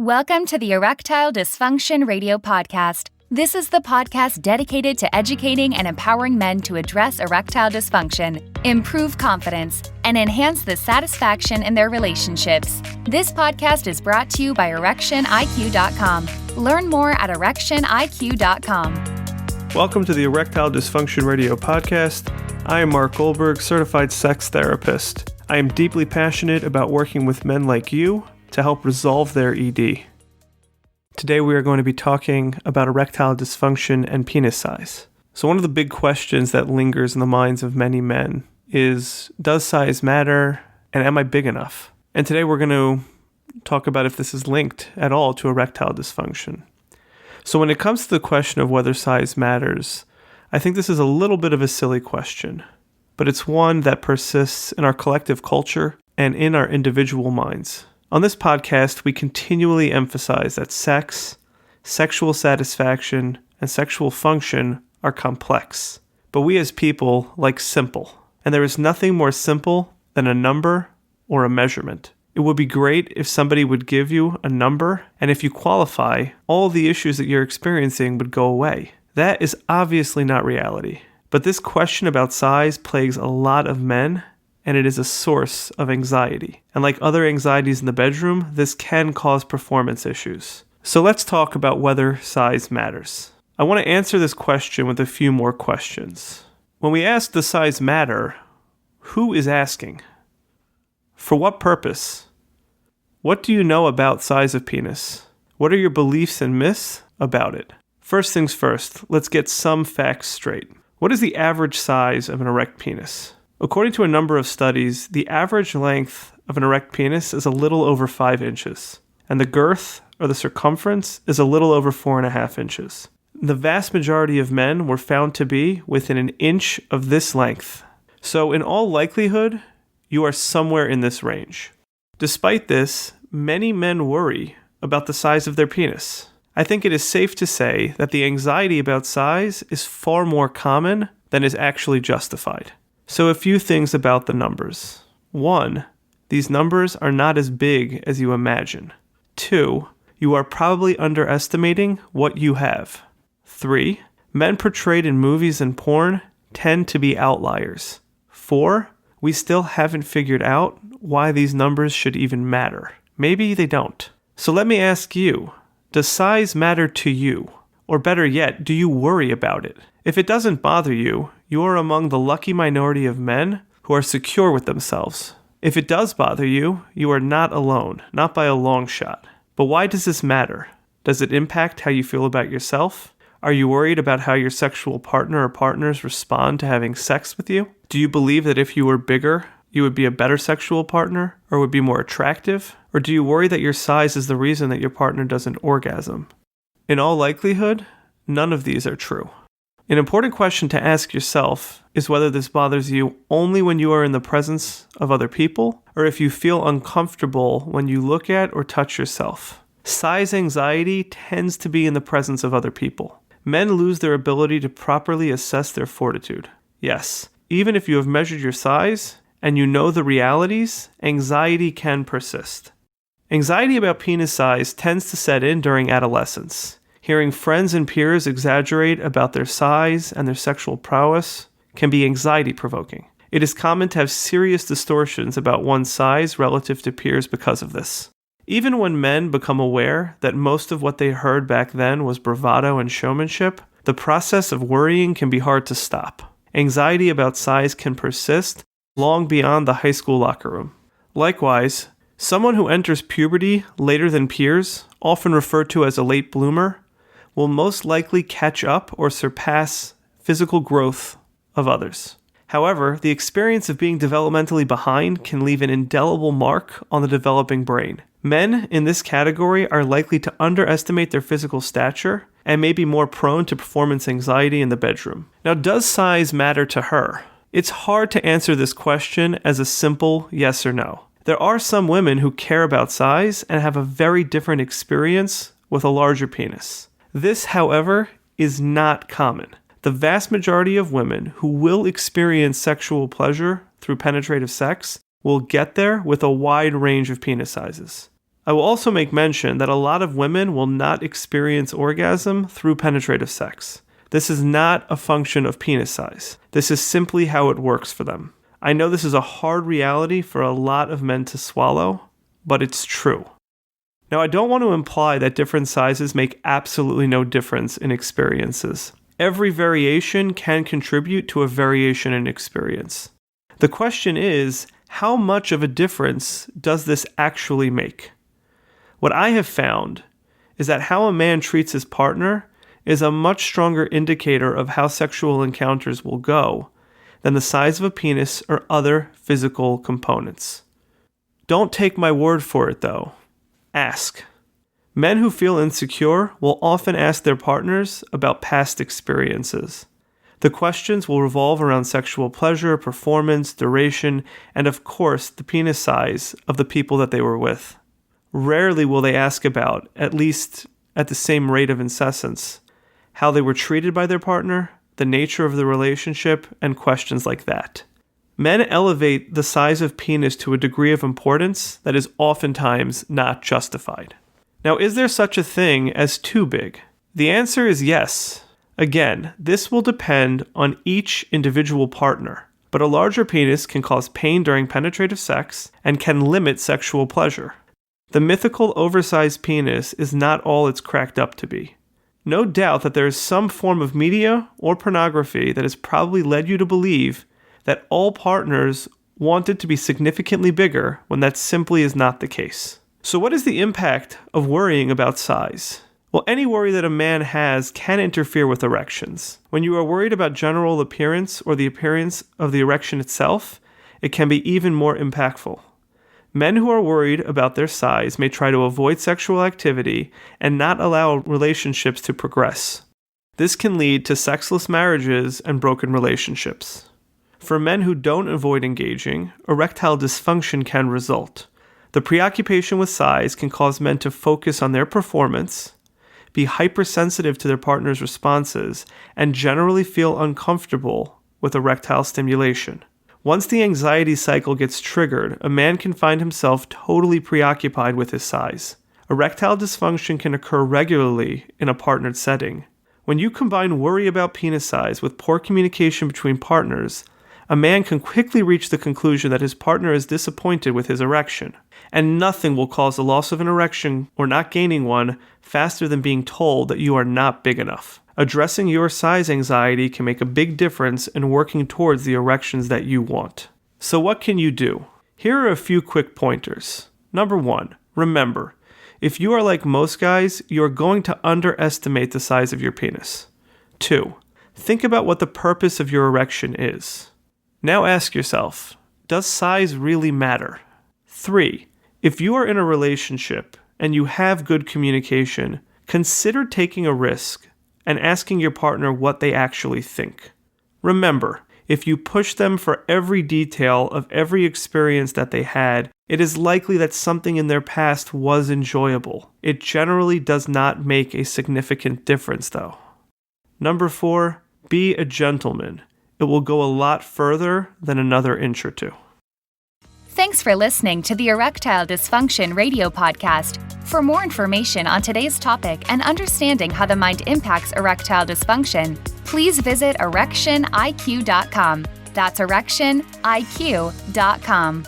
Welcome to the Erectile Dysfunction Radio Podcast. This is the podcast dedicated to educating and empowering men to address erectile dysfunction, improve confidence, and enhance the satisfaction in their relationships. This podcast is brought to you by ErectionIQ.com. Learn more at ErectionIQ.com. Welcome to the Erectile Dysfunction Radio Podcast. I am Mark Goldberg, certified sex therapist. I am deeply passionate about working with men like you to help resolve their ED. Today we are going to be talking about erectile dysfunction and penis size. So one of the big questions that lingers in the minds of many men is, does size matter and am I big enough? And today we're going to talk about if this is linked at all to erectile dysfunction. So when it comes to the question of whether size matters, I think this is a little bit of a silly question, but it's one that persists in our collective culture and in our individual minds. On this podcast, we continually emphasize that sex, sexual satisfaction, and sexual function are complex. But we as people like simple. And there is nothing more simple than a number or a measurement. It would be great if somebody would give you a number, and if you qualify, all the issues that you're experiencing would go away. That is obviously not reality. But this question about size plagues a lot of men, and it is a source of anxiety. And like other anxieties in the bedroom, this can cause performance issues. So let's talk about whether size matters. I want to answer this question with a few more questions. When we ask, does size matter, who is asking? For what purpose? What do you know about size of penis? What are your beliefs and myths about it? First things first, let's get some facts straight. What is the average size of an erect penis? According to a number of studies, the average length of an erect penis is a little over 5 inches, and the girth, or the circumference, is a little over 4.5 inches. The vast majority of men were found to be within an inch of this length. So in all likelihood, you are somewhere in this range. Despite this, many men worry about the size of their penis. I think it is safe to say that the anxiety about size is far more common than is actually justified. So a few things about the numbers. 1, these numbers are not as big as you imagine. 2, you are probably underestimating what you have. 3, men portrayed in movies and porn tend to be outliers. 4, we still haven't figured out why these numbers should even matter. Maybe they don't. So let me ask you, does size matter to you? Or better yet, do you worry about it? If it doesn't bother you, you are among the lucky minority of men who are secure with themselves. If it does bother you, you are not alone, not by a long shot. But why does this matter? Does it impact how you feel about yourself? Are you worried about how your sexual partner or partners respond to having sex with you? Do you believe that if you were bigger, you would be a better sexual partner or would be more attractive? Or do you worry that your size is the reason that your partner doesn't orgasm? In all likelihood, none of these are true. An important question to ask yourself is whether this bothers you only when you are in the presence of other people, or if you feel uncomfortable when you look at or touch yourself. Size anxiety tends to be in the presence of other people. Men lose their ability to properly assess their fortitude. Yes, even if you have measured your size and you know the realities, anxiety can persist. Anxiety about penis size tends to set in during adolescence. Hearing friends and peers exaggerate about their size and their sexual prowess can be anxiety-provoking. It is common to have serious distortions about one's size relative to peers because of this. Even when men become aware that most of what they heard back then was bravado and showmanship, the process of worrying can be hard to stop. Anxiety about size can persist long beyond the high school locker room. Likewise, someone who enters puberty later than peers, often referred to as a late bloomer, will most likely catch up or surpass physical growth of others. However, the experience of being developmentally behind can leave an indelible mark on the developing brain. Men in this category are likely to underestimate their physical stature and may be more prone to performance anxiety in the bedroom. Now, does size matter to her? It's hard to answer this question as a simple yes or no. There are some women who care about size and have a very different experience with a larger penis. This, however, is not common. The vast majority of women who will experience sexual pleasure through penetrative sex will get there with a wide range of penis sizes. I will also make mention that a lot of women will not experience orgasm through penetrative sex. This is not a function of penis size. This is simply how it works for them. I know this is a hard reality for a lot of men to swallow, but it's true. Now, I don't want to imply that different sizes make absolutely no difference in experiences. Every variation can contribute to a variation in experience. The question is, how much of a difference does this actually make? What I have found is that how a man treats his partner is a much stronger indicator of how sexual encounters will go than the size of a penis or other physical components. Don't take my word for it, though. Ask. Men who feel insecure will often ask their partners about past experiences. The questions will revolve around sexual pleasure, performance, duration, and of course, the penis size of the people that they were with. Rarely will they ask about, at least at the same rate of incessance, how they were treated by their partner, the nature of the relationship, and questions like that. Men elevate the size of penis to a degree of importance that is oftentimes not justified. Now, is there such a thing as too big? The answer is yes. Again, this will depend on each individual partner, but a larger penis can cause pain during penetrative sex and can limit sexual pleasure. The mythical oversized penis is not all it's cracked up to be. No doubt that there is some form of media or pornography that has probably led you to believe that all partners want it to be significantly bigger when that simply is not the case. So what is the impact of worrying about size? Well, any worry that a man has can interfere with erections. When you are worried about general appearance or the appearance of the erection itself, it can be even more impactful. Men who are worried about their size may try to avoid sexual activity and not allow relationships to progress. This can lead to sexless marriages and broken relationships. For men who don't avoid engaging, erectile dysfunction can result. The preoccupation with size can cause men to focus on their performance, be hypersensitive to their partner's responses, and generally feel uncomfortable with erectile stimulation. Once the anxiety cycle gets triggered, a man can find himself totally preoccupied with his size. Erectile dysfunction can occur regularly in a partnered setting. When you combine worry about penis size with poor communication between partners, a man can quickly reach the conclusion that his partner is disappointed with his erection, and nothing will cause the loss of an erection or not gaining one faster than being told that you are not big enough. Addressing your size anxiety can make a big difference in working towards the erections that you want. So what can you do? Here are a few quick pointers. Number 1, remember, if you are like most guys, you are going to underestimate the size of your penis. 2, think about what the purpose of your erection is. Now ask yourself, does size really matter? 3, if you are in a relationship and you have good communication, consider taking a risk and asking your partner what they actually think. Remember, if you push them for every detail of every experience that they had, it is likely that something in their past was enjoyable. It generally does not make a significant difference, though. Number 4, be a gentleman. It will go a lot further than another inch or two. Thanks for listening to the Erectile Dysfunction Radio Podcast. For more information on today's topic and understanding how the mind impacts erectile dysfunction, please visit erectioniq.com. That's erectioniq.com.